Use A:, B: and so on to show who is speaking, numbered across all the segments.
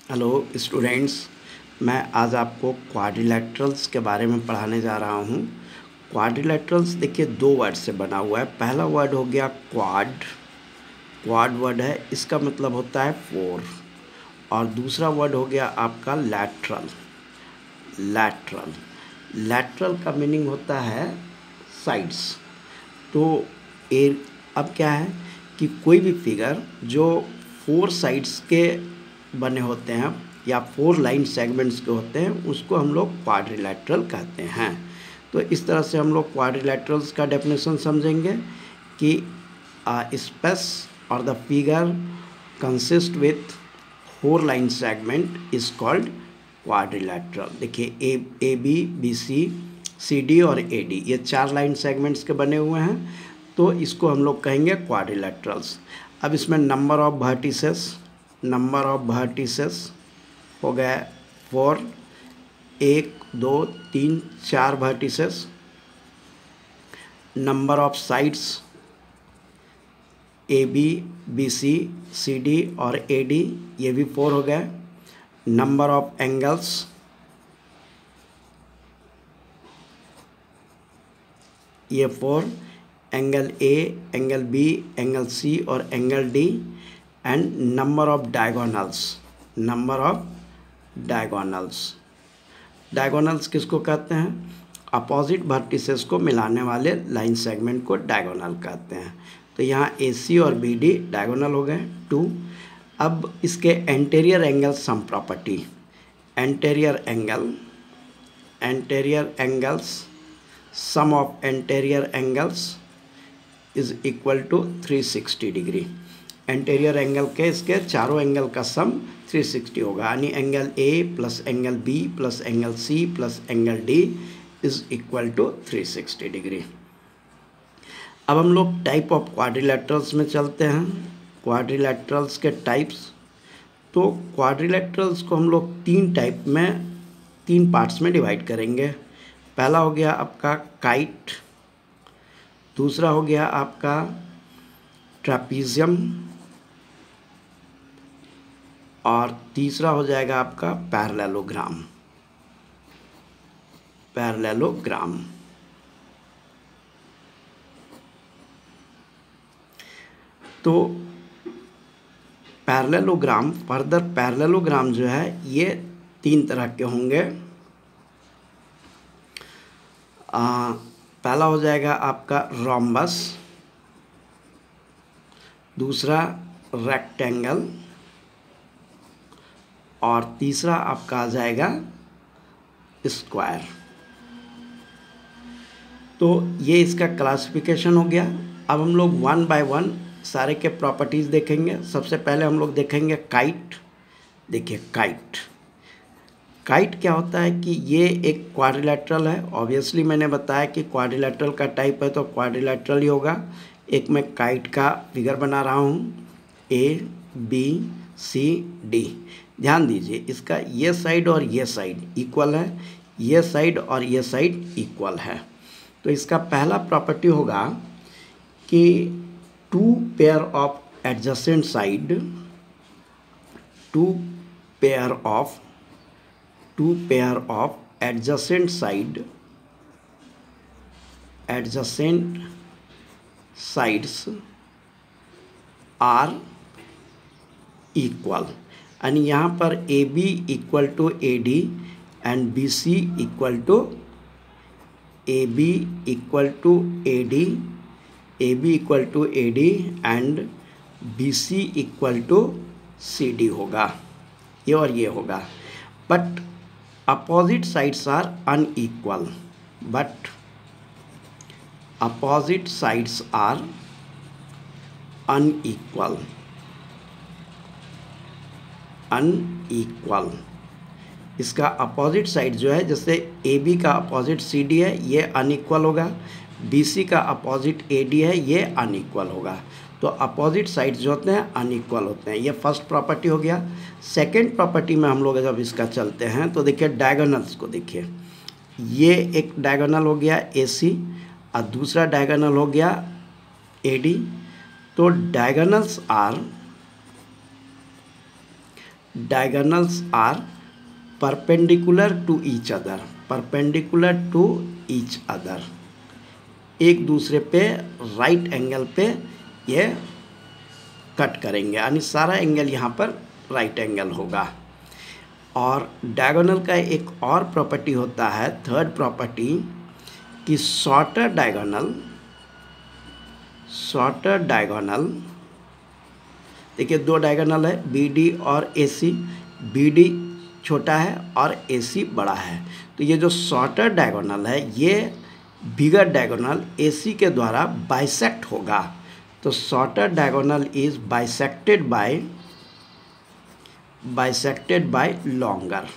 A: Hello students, मैं आज आपको क्वाड्रिलैटरल्स के बारे में पढ़ाने जा रहा हूँ। क्वाड्रिलैटरल्स देखिए दो वर्ड से बना हुआ है। पहला वर्ड हो गया क्वाड, क्वाड वर्ड है, इसका मतलब होता है फोर। और दूसरा वर्ड हो गया आपका लैटरल, लैटरल। लैटरल का मीनिंग होता है साइड्स। तो अब क्या है कि कोई भी फिगर जो फोर साइड्स के बने होते हैं या फोर लाइन सेगमेंट्स के होते हैं उसको हम लोग क्वाड्रिलैटरल कहते हैं। तो इस तरह से हम लोग क्वाड्रिलैटरल्स का डेफिनेशन समझेंगे कि स्पेस और the figure consist with four line segment is called quadrilateral. देखिए ए बी सी सी डी और ए डी ये चार लाइन सेगमेंट्स के बने हुए हैं, तो इसको हम लोग कहेंगे क्वाड्रिलैटरल्स। अब इसमें नंबर ऑफ वर्टिसेस हो गए four, 1 2 3 4 vertices. Number of sides A B C D और ए डी ये भी 4 हो गए। नंबर ऑफ एंगल्स ये 4, angle A, angle B, angle C और angle D. And number of diagonals किसको कहते हैं? अपोजिट वर्टिसेस को मिलाने वाले लाइन सेगमेंट को डायगोनल कहते हैं। तो यहाँ ए सी और बी डी डायगोनल हो गए 2। अब इसके interior angle sum property, interior angles sum of interior angles is equal to 360 degree. Interior angle के इसके चारों एंगल का सम 360 होगा, यानी angle A plus angle B plus angle C plus angle D is equal to 360 degree. अब हम लोग type of क्वाड्रिलैटरल्स में चलते हैं। क्वाड्रिलैटरल्स के टाइप्स, तो क्वाड्रिलैटरल्स को हम लोग तीन पार्ट्स में डिवाइड करेंगे। पहला हो गया आपका काइट, दूसरा हो गया आपका ट्रापीजियम और तीसरा हो जाएगा आपका पैरेललोग्राम। तो पैरेललोग्राम जो है ये 3 तरह के होंगे। पहला हो जाएगा आपका रोम्बस, दूसरा रेक्टेंगल और तीसरा आपका आ जाएगा स्क्वायर। तो ये इसका क्लासिफिकेशन हो गया। अब हम लोग 1 बाय 1 सारे के प्रॉपर्टीज़ देखेंगे। सबसे पहले हम लोग देखेंगे काइट। देखिए काइट क्या होता है कि ये एक क्वाड्रिलैटरल है। ऑब्वियसली मैंने बताया कि क्वाड्रिलैटरल का टाइप है तो क्वाड्रिलैटरल ही होगा। एक मैं काइट का फिगर बना रहा हूँ, ए बी सी डी। ध्यान दीजिए इसका ये साइड और ये साइड इक्वल है, ये साइड और ये साइड इक्वल है। तो इसका पहला प्रॉपर्टी होगा कि two pair of adjacent sides are equal, यानी यहाँ पर A B equal to A D and B C equal to A B equal to A D and B C equal to C D होगा, ये और ये होगा। But opposite sides are unequal, unequal. इसका opposite side जो है, जैसे A B का अपोजिट सी डी है ये अनइक्वल होगा, बी सी का अपोजिट ए डी है ये अनइक्वल होगा। तो अपोजिट साइड्स जो होते हैं अनइक्वल होते हैं। ये फर्स्ट प्रॉपर्टी हो गया। सेकंड प्रॉपर्टी में हम लोग जब इसका चलते हैं तो देखिए डायगोनल्स को देखिए, ये एक डायगोनल हो गया ए सी और दूसरा डायगोनल हो गया ए डी। तो diagonals are diagonals are perpendicular to each other, perpendicular to each other, एक दूसरे पे राइट एंगल पे ये कट करेंगे, यानी सारा एंगल यहाँ पर राइट एंगल होगा। और डायगोनल का एक और प्रॉपर्टी होता है, थर्ड प्रॉपर्टी, कि शॉर्टर डायगोनल, देखिए दो डायगोनल है बी डी और ए सी, बी डी छोटा है और ए सी बड़ा है, तो ये जो शॉर्टर डायगोनल है ये बिगर डायगोनल ए सी के द्वारा बाइसेक्ट होगा। तो shorter diagonal is bisected by longer,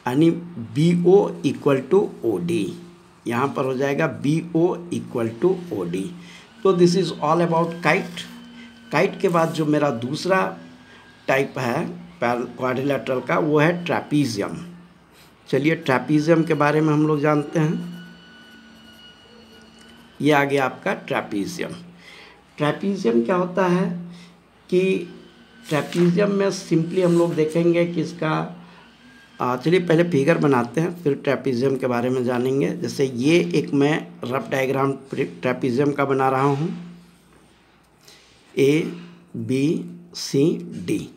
A: यानी B O equal to O D, यहाँ पर हो जाएगा B O equal to O D. तो this is all about kite. Kite के बाद जो मेरा दूसरा टाइप है क्वाड्रिलेटरल का, वो है ट्रैपीजियम। चलिए ट्रैपीजियम के बारे में हम लोग जानते हैं। ये आ गया आपका ट्रैपीजियम। ट्रैपीजियम क्या होता है कि ट्रैपीजियम में सिंपली हम लोग देखेंगे कि इसका चलिए पहले फिगर बनाते हैं, फिर ट्रैपीजियम के बारे में जानेंगे। जैसे ये एक मैं रफ डायग्राम ट्रैपीजियम का बना रहा हूँ, ए बी सी डी।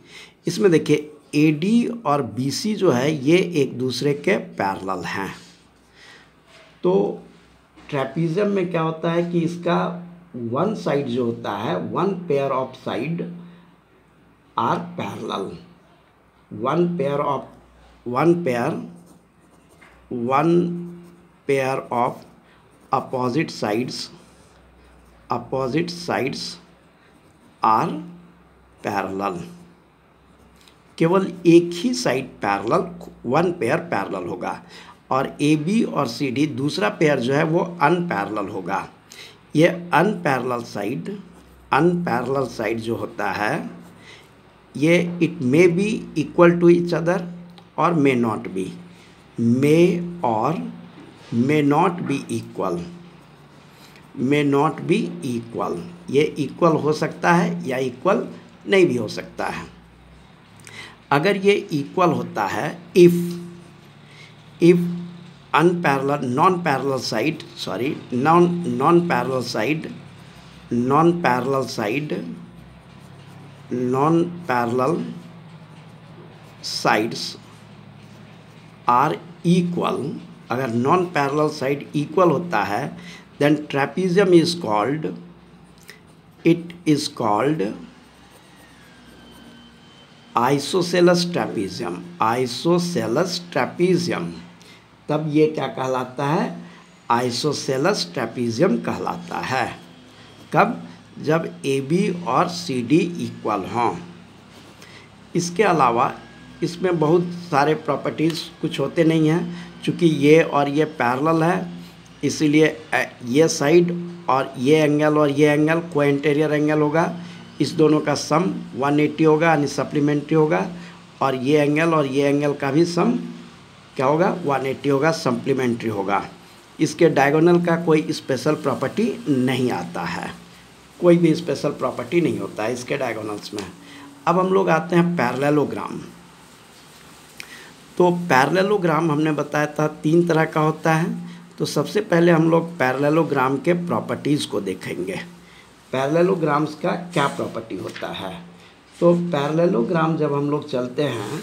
A: इसमें देखिए ए डी और बी सी जो है ये एक दूसरे के पैरेलल हैं। तो ट्रैपीजियम में क्या होता है कि इसका वन साइड जो होता है, one pair of side are parallel, one pair of opposite sides are parallel। केवल एक ही side parallel, one pair parallel होगा, और ए बी और सी डी दूसरा पेयर जो है वो अनपैरेलल होगा। ये अनपैरेलल साइड जो होता है ये it may be equal to each other और may not be, may not be equal, ये इक्वल हो सकता है या इक्वल नहीं भी हो सकता है। अगर ये इक्वल होता है if unparallel non parallel sides are equal, अगर नॉन पैरेलल साइड इक्वल होता है then trapezium is called isosceles trapezium. तब ये क्या कहलाता है? आइसोसेलस ट्रैपीजियम कहलाता है। कब? जब ए बी और सी डी इक्वल हों। इसके अलावा इसमें बहुत सारे प्रॉपर्टीज़ कुछ होते नहीं हैं, चूँकि ये और ये पैरेलल है इसीलिए ये साइड और ये एंगल कोएंटेरियर एंगल होगा, इस दोनों का सम 180 होगा यानी सप्लीमेंट्री होगा, और ये एंगल का भी सम क्या होगा? 180 होगा, सप्लीमेंट्री होगा। इसके डायगोनल का कोई स्पेशल प्रॉपर्टी नहीं आता है, कोई भी स्पेशल प्रॉपर्टी नहीं होता है इसके डायगोनल्स में। अब हम लोग आते हैं पैरेललोग्राम। तो पैरेललोग्राम हमने बताया था 3 तरह का होता है। तो सबसे पहले हम लोग पैरेललोग्राम के प्रॉपर्टीज़ को देखेंगे। पैरेललोग्राम्स का क्या प्रॉपर्टी होता है? तो पैरेललोग्राम जब हम लोग चलते हैं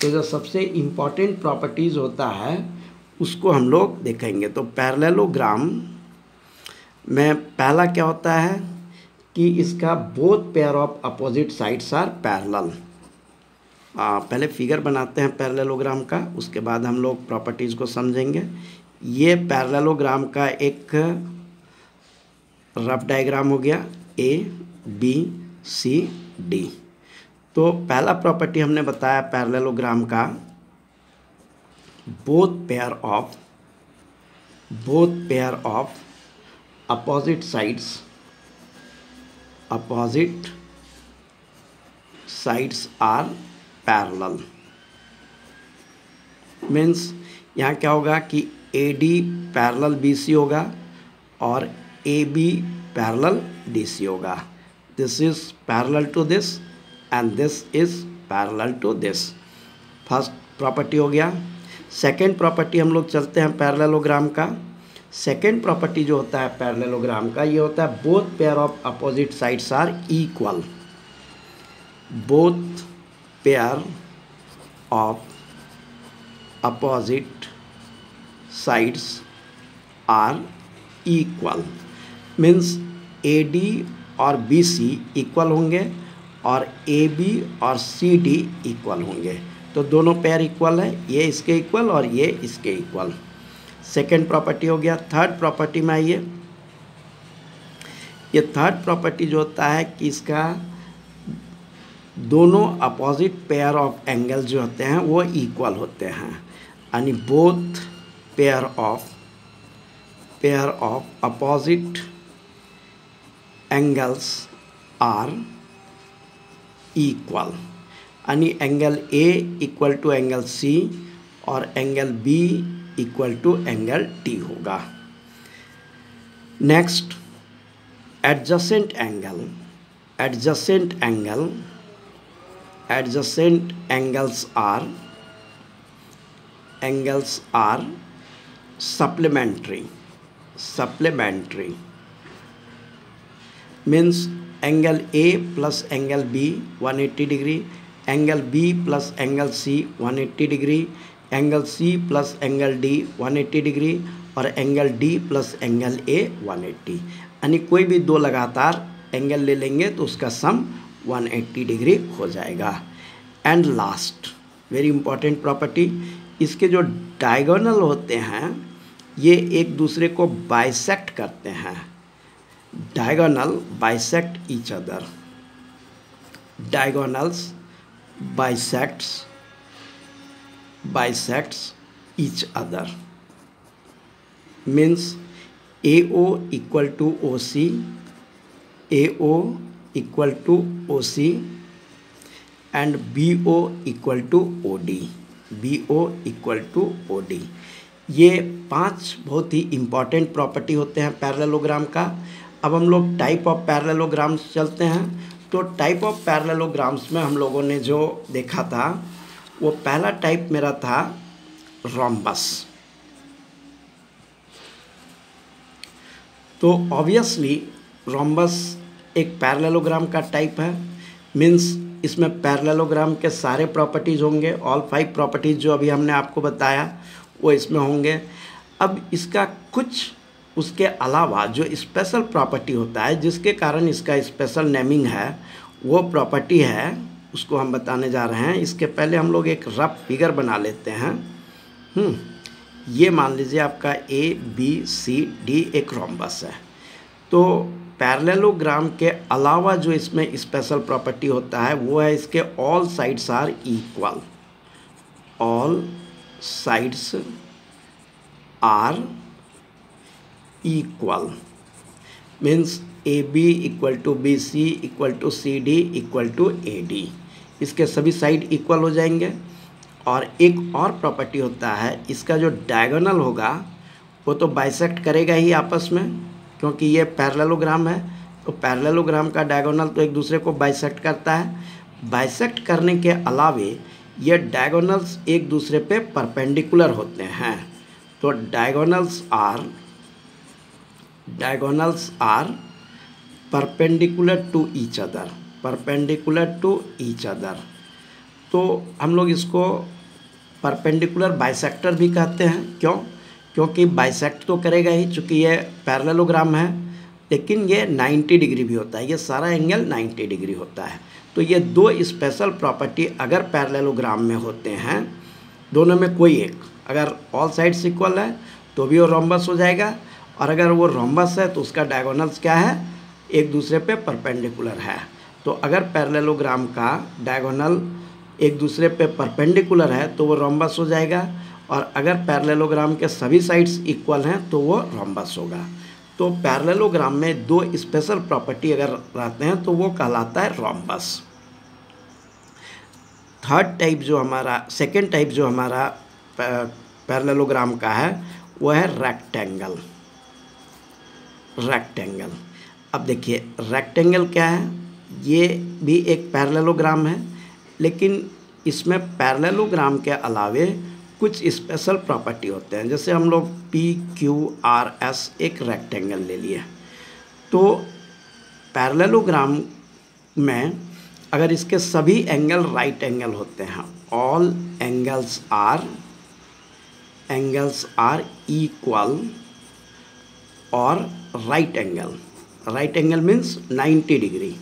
A: तो जो सबसे इम्पॉर्टेंट प्रॉपर्टीज़ होता है उसको हम लोग देखेंगे। तो पैरेललोग्राम में पहला क्या होता है कि इसका both pair of opposite sides are parallel. पहले फिगर बनाते हैं पैरेललोग्राम का, उसके बाद हम लोग प्रॉपर्टीज़ को समझेंगे। ये पैरेललोग्राम का एक रफ डायग्राम हो गया, ए बी सी डी। तो पहला प्रॉपर्टी हमने बताया पैरेललोग्राम का, both pair of opposite sides are parallel. Means यहाँ क्या होगा कि A D parallel B C होगा और A B parallel D C होगा। This is parallel to this and this is parallel to this. First property हो गया। Second property हम लोग चलते हैं पैरेललोग्राम का। सेकेंड प्रॉपर्टी जो होता है पैरेललोग्राम का, ये होता है both pair of opposite sides are equal. Both pair of opposite sides are equal means AD और BC इक्वल होंगे और AB और CD इक्वल होंगे। तो दोनों पेयर इक्वल है, ये इसके इक्वल और ये इसके इक्वल। सेकेंड प्रॉपर्टी हो गया। थर्ड प्रॉपर्टी में आइए। ये थर्ड प्रॉपर्टी जो होता है कि इसका दोनों अपोजिट पेयर ऑफ एंगल जो होते हैं वो इक्वल होते हैं, यानी both pair of opposite angles are equal, यानी angle A equal to angle C और angle B equal to angle D होगा। Next adjacent angles are supplementary means angle A plus angle B 180 degree, angle B plus angle C 180 degree, angle C plus angle D 180 degree और angle D plus angle A 180, यानी कोई भी दो लगातार angle ले लेंगे तो उसका सम 180 डिग्री हो जाएगा। And last very important property, इसके जो डायगोनल होते हैं ये एक दूसरे को बाइसेक्ट करते हैं। Diagonal bisect each other, diagonals bisects each other means AO equal to OC, AO equal to OC and BO equal to OD, BO equal to OD। ये 5 बहुत ही इम्पॉर्टेंट प्रॉपर्टी होते हैं पैरेललोग्राम का। अब हम लोग टाइप ऑफ पैरेललोग्राम्स चलते हैं। तो टाइप ऑफ पैरेललोग्राम्स में हम लोगों ने जो देखा था वो पहला टाइप मेरा था रोम्बस। तो ऑब्वियसली रोम्बस एक पैरेललोग्राम का टाइप है, मीन्स इसमें पैरेललोग्राम के सारे प्रॉपर्टीज़ होंगे, ऑल 5 प्रॉपर्टीज़ जो अभी हमने आपको बताया वो इसमें होंगे। अब इसका कुछ उसके अलावा जो स्पेशल प्रॉपर्टी होता है जिसके कारण इसका स्पेशल नेमिंग है वो प्रॉपर्टी है, उसको हम बताने जा रहे हैं। इसके पहले हम लोग एक रफ फिगर बना लेते हैं। ये मान लीजिए आपका ABCD एक रोम्बस है। तो पैरेललोग्राम के अलावा जो इसमें स्पेशल प्रॉपर्टी होता है वो है इसके all sides are equal, all sides are equal means AB equal to BC equal to CD equal to AD, इसके सभी साइड इक्वल हो जाएंगे। और एक और प्रॉपर्टी होता है, इसका जो डायगोनल होगा वो तो बाइसेक्ट करेगा ही आपस में, क्योंकि ये पैरेललोग्राम है। तो पैरेललोग्राम का डायगोनल तो एक दूसरे को बाइसेक्ट करता है। बाइसेक्ट करने के अलावे ये डायगोनल्स एक दूसरे पे परपेंडिकुलर होते हैं। तो diagonals are perpendicular to each other, तो हम लोग इसको परपेंडिकुलर बाइसेक्टर भी कहते हैं। क्यों? क्योंकि बाइसेक्ट तो करेगा ही, चूँकि ये पैरेललोग्राम है, लेकिन ये 90 डिग्री भी होता है, ये सारा एंगल 90 डिग्री होता है। तो ये दो स्पेशल प्रॉपर्टी अगर पैरेललोग्राम में होते हैं, दोनों में कोई एक, अगर ऑल साइड्स इक्वल है तो भी वो रोम्बस हो जाएगा, और अगर वो रोम्बस है तो उसका डायगोनल्स क्या है, एक दूसरे पे परपेंडिकुलर है। तो अगर पैरेललोग्राम का डायगोनल एक दूसरे पे परपेंडिकुलर है तो वो रोम्बस हो जाएगा, और अगर पैरेललोग्राम के सभी साइड्स इक्वल हैं तो वो रोम्बस होगा। तो पैरेललोग्राम में दो स्पेशल प्रॉपर्टी अगर रहते हैं तो वो कहलाता है रोम्बस। सेकेंड टाइप जो हमारा पैरेललोग्राम का है वो है रेक्टेंगल। अब देखिए रेक्टेंगल क्या है, ये भी एक पैरेललोग्राम है, लेकिन इसमें पैरेललोग्राम के अलावे कुछ स्पेशल प्रॉपर्टी होते हैं। जैसे हम लोग PQRS एक रेक्टेंगल ले लिए, तो पैरेललोग्राम में अगर इसके सभी एंगल राइट एंगल होते हैं, ऑल एंगल्स आर इक्वल, और राइट एंगल मीन्स 90 डिग्री,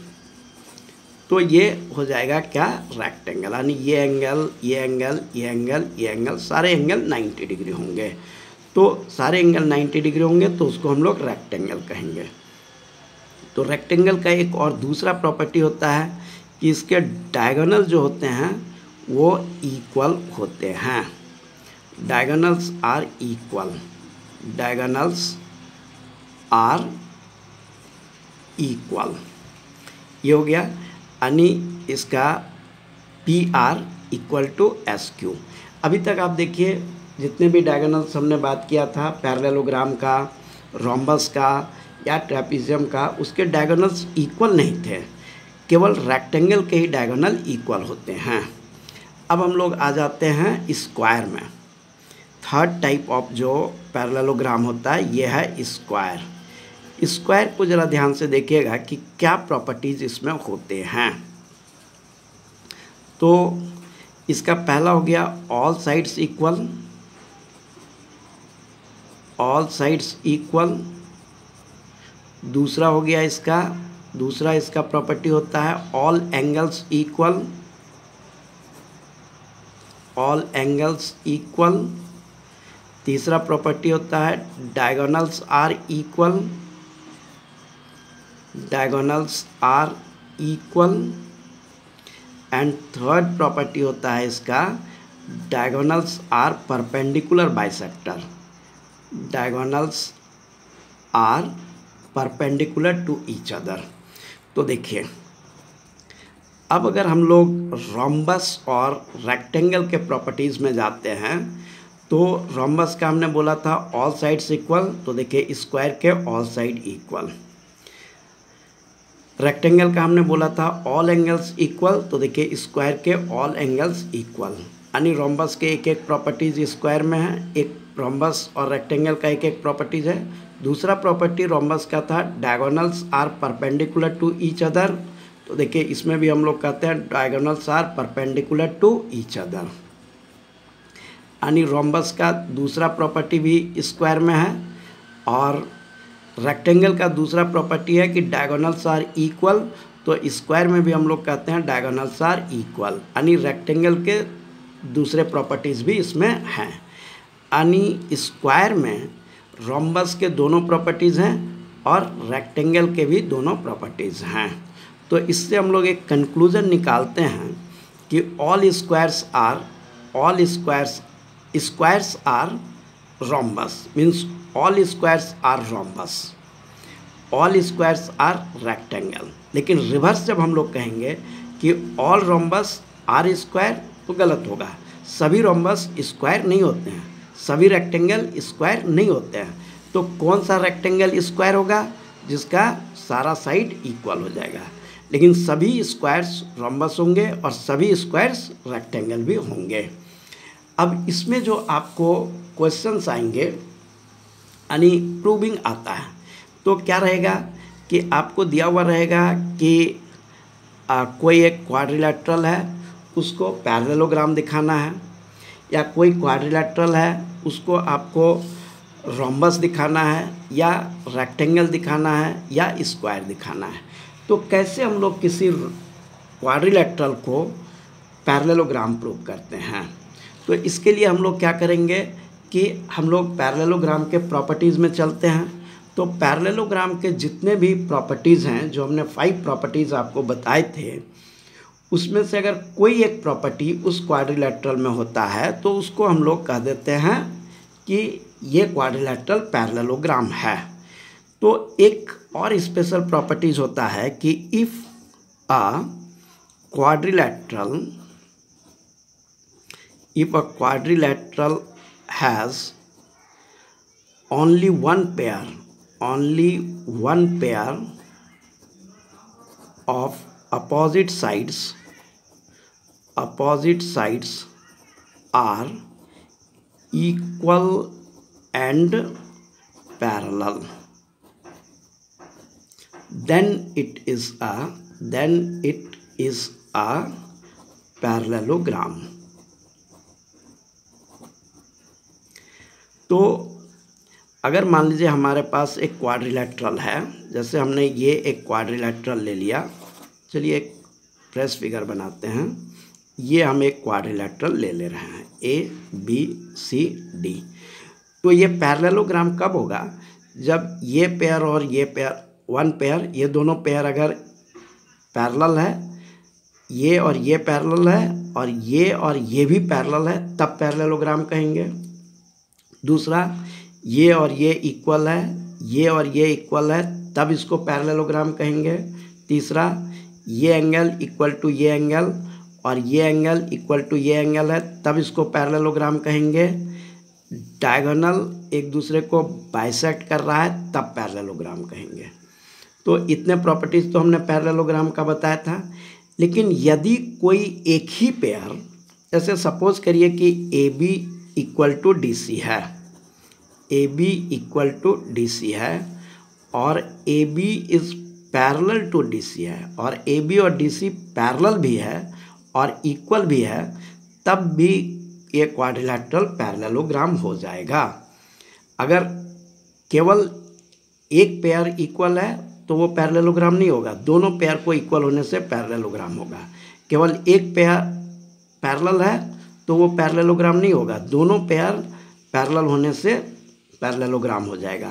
A: तो ये हो जाएगा क्या, रेक्टेंगल। यानी ये एंगल सारे एंगल 90 डिग्री होंगे। तो सारे एंगल 90 डिग्री होंगे तो उसको हम लोग रेक्टेंगल कहेंगे। तो रेक्टेंगल का एक और दूसरा प्रॉपर्टी होता है कि इसके डायगोनल जो होते हैं वो इक्वल होते हैं। डायगोनल्स आर इक्वल, ये हो गया। यानी इसका PR इक्वल टू SQ। अभी तक आप देखिए जितने भी डायगोनल्स हमने बात किया था, पैरेललोग्राम का, रोम्बस का या ट्रेपीजियम का, उसके डायगोनल्स इक्वल नहीं थे, केवल रेक्टेंगल के ही डायगोनल इक्वल होते हैं। अब हम लोग आ जाते हैं स्क्वायर में। थर्ड टाइप ऑफ जो पैरेललोग्राम होता है ये है स्क्वायर। स्क्वायर को ज़रा ध्यान से देखिएगा कि क्या प्रॉपर्टीज़ इसमें होते हैं। तो इसका पहला हो गया ऑल साइड्स इक्वल। दूसरा हो गया इसका प्रॉपर्टी होता है ऑल एंगल्स इक्वल। तीसरा प्रॉपर्टी होता है diagonals are equal. And third property होता है इसका diagonals are perpendicular to each other. तो देखिए, अब अगर हम लोग रोम्बस और रेक्टेंगल के प्रॉपर्टीज़ में जाते हैं, तो रोम्बस का हमने बोला था ऑल साइड्स इक्वल, तो देखिए स्क्वायर के ऑल साइड इक्वल। रेक्टेंगल का हमने बोला था ऑल एंगल्स इक्वल, तो देखिए स्क्वायर के ऑल एंगल्स इक्वल। यानी रोम्बस के एक एक प्रॉपर्टीज स्क्वायर में है, एक रोम्बस और रेक्टेंगल का एक एक प्रॉपर्टीज है। दूसरा प्रॉपर्टी रोम्बस का था diagonals are perpendicular to each other, तो देखिए इसमें भी हम लोग कहते हैं diagonals are perpendicular to each other. यानी रोम्बस का दूसरा प्रॉपर्टी भी स्क्वायर में है, और रेक्टेंगल का दूसरा प्रॉपर्टी है कि डायगोनल्स आर इक्वल, तो स्क्वायर में भी हम लोग कहते हैं डायगोनल्स आर इक्वल। यानी रेक्टेंगल के दूसरे प्रॉपर्टीज़ भी इसमें हैं। यानी स्क्वायर में रोम्बस के दोनों प्रॉपर्टीज़ हैं और रेक्टेंगल के भी दोनों प्रॉपर्टीज़ हैं। तो इससे हम लोग एक कंक्लूजन निकालते हैं कि all squares are rhombus, means all squares are rhombus, all squares are rectangle. लेकिन रिवर्स जब हम लोग कहेंगे कि ऑल रोम्बस आर स्क्वायर, तो गलत होगा। सभी रोम्बस स्क्वायर नहीं होते हैं, सभी रेक्टेंगल स्क्वायर नहीं होते हैं। तो कौन सा रेक्टेंगल स्क्वायर होगा? जिसका सारा साइड इक्वल हो जाएगा। लेकिन सभी स्क्वायर्स रोम्बस होंगे और सभी स्क्वायर्स रेक्टेंगल भी होंगे। अब इसमें जो आपको क्वेश्चंस आएंगे, यानी प्रूविंग आता है, तो क्या रहेगा कि आपको दिया हुआ रहेगा कि कोई एक क्वाड्रिलेटरल है, उसको पैरेललोग्राम दिखाना है, या कोई क्वाड्रिलेटरल है उसको आपको रोम्बस दिखाना है, या रेक्टेंगल दिखाना है, या स्क्वायर दिखाना है। तो कैसे हम लोग किसी क्वाड्रिलेटरल को पैरेललोग्राम प्रूव करते हैं? तो इसके लिए हम लोग क्या करेंगे कि हम लोग पैरेललोग्राम के प्रॉपर्टीज़ में चलते हैं। तो पैरेललोग्राम के जितने भी प्रॉपर्टीज़ हैं, जो हमने 5 प्रॉपर्टीज़ आपको बताए थे, उसमें से अगर कोई एक प्रॉपर्टी उस क्वाड्रिलेटरल में होता है तो उसको हम लोग कह देते हैं कि ये क्वाड्रिलेटरल पैरेललोग्राम है। तो एक और स्पेशल प्रॉपर्टीज़ होता है कि if a quadrilateral has only one pair of opposite sides are equal and parallel, then it is a parallelogram। तो अगर मान लीजिए हमारे पास एक क्वाड्रिलेटरल है, जैसे हमने ये एक क्वाड्रिलेटरल ले लिया, चलिए एक फ्रेश फिगर बनाते हैं। ये हम एक क्वाड्रिलेटरल ले रहे हैं ABCD। तो ये पैरेललोग्राम कब होगा? जब ये पेयर और ये पेयर, वन पेयर, ये दोनों पेयर अगर पैरेलल है, ये और ये पैरेलल है और ये भी पैरेलल है, तब पैरेललोग्राम कहेंगे। दूसरा, ये और ये इक्वल है, ये और ये इक्वल है, तब इसको पैरेललोग्राम कहेंगे। तीसरा, ये एंगल इक्वल टू ये एंगल और ये एंगल इक्वल टू ये एंगल है, तब इसको पैरेललोग्राम कहेंगे। डायगोनल एक दूसरे को बाइसेक्ट कर रहा है, तब पैरेललोग्राम कहेंगे। तो इतने प्रॉपर्टीज़ तो हमने पैरेललोग्राम का बताया था। लेकिन यदि कोई एक ही पेयर, जैसे सपोज करिए कि AB इक्वल टू DC है, AB इक्वल टू DC है और AB is parallel to DC है और AB और DC पैरेलल भी है और इक्वल भी है, तब भी ये क्वाड्रिलेटरल पैरेललोग्राम हो जाएगा। अगर केवल एक पेयर इक्वल है तो वो पैरेललोग्राम नहीं होगा, दोनों पेयर को इक्वल होने से पैरेललोग्राम होगा। केवल एक पेयर पैरेलल है तो वो पैरेललोग्राम नहीं होगा, दोनों पेयर पैरेलल होने से पैरेललोग्राम हो जाएगा।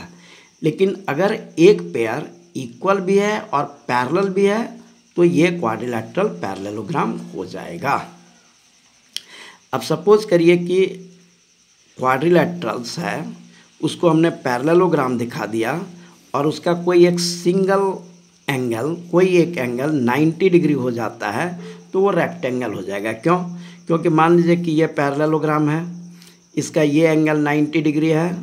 A: लेकिन अगर एक पेयर इक्वल भी है और पैरेलल भी है तो ये क्वाड्रिलेटरल पैरेललोग्राम हो जाएगा। अब सपोज करिए कि क्वाड्रिलेटरल्स है, उसको हमने पैरेललोग्राम दिखा दिया और उसका कोई एक सिंगल एंगल, कोई एक एंगल 90 डिग्री हो जाता है, तो वो रेक्टेंगल हो जाएगा। क्यों? क्योंकि मान लीजिए कि ये पैरेललोग्राम है, इसका ये एंगल 90 डिग्री है,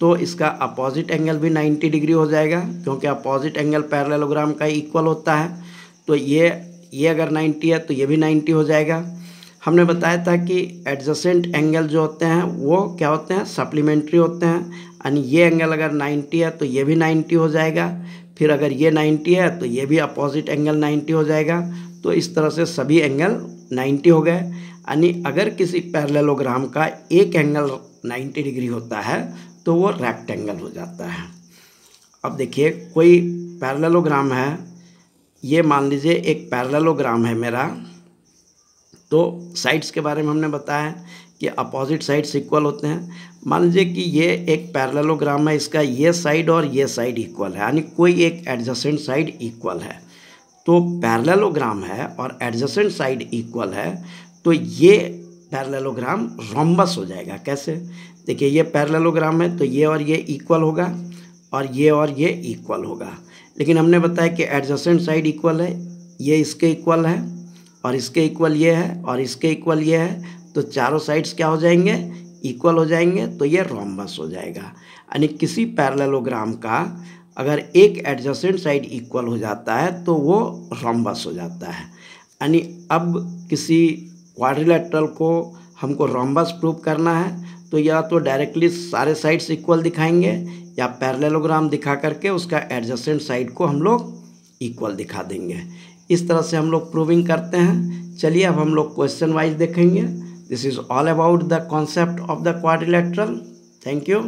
A: तो इसका अपोजिट एंगल भी 90 डिग्री हो जाएगा, क्योंकि अपोजिट एंगल पैरेललोग्राम का इक्वल होता है। तो ये अगर 90 है तो ये भी 90 हो जाएगा। हमने बताया था कि एडजेसेंट एंगल जो होते हैं वो क्या होते हैं? सप्लीमेंट्री होते हैं। यानी ये एंगल अगर 90 है तो ये भी 90 हो जाएगा, फिर अगर ये 90 है तो ये भी अपोजिट एंगल 90 हो जाएगा। तो इस तरह से सभी एंगल 90 हो गए। यानी अगर किसी पैरेललोग्राम का एक एंगल 90 डिग्री होता है तो वो रेक्टेंगल हो जाता है। अब देखिए कोई पैरेललोग्राम है, ये मान लीजिए एक पैरेललोग्राम है मेरा, तो साइड्स के बारे में हमने बताया कि अपोजिट साइड्स इक्वल होते हैं। मान लीजिए कि ये एक पैरेललोग्राम है, इसका ये साइड और ये साइड इक्वल है, यानी कोई एक एडजेसेंट साइड इक्वल है। तो पैरेललोग्राम है और एडजेसेंट साइड इक्वल है, तो ये पैरेललोग्राम रोम्बस हो जाएगा। कैसे? देखिए ये पैरेललोग्राम है तो ये और ये इक्वल होगा और ये इक्वल होगा। लेकिन हमने बताया कि एडजेसेंट साइड इक्वल है, ये इसके इक्वल है और इसके इक्वल ये है और इसके इक्वल ये है, तो चारों साइड्स क्या हो जाएंगे? इक्वल हो जाएंगे, तो ये रोम्बस हो जाएगा। यानी किसी पैरेललोग्राम का अगर एक एडजेसेंट साइड इक्वल हो जाता है तो वो रोम्बस हो जाता है। यानी अब किसी क्वाड्रिलेटरल को हमको रोम्बस प्रूव करना है तो या तो डायरेक्टली सारे साइड्स इक्वल दिखाएंगे या पैरेललोग्राम दिखा करके उसका एडजेसेंट साइड को हम लोग इक्वल दिखा देंगे। इस तरह से हम लोग प्रूविंग करते हैं। चलिए अब हम लोग क्वेश्चन वाइज देखेंगे। This is all about the concept of the quadrilateral. Thank you.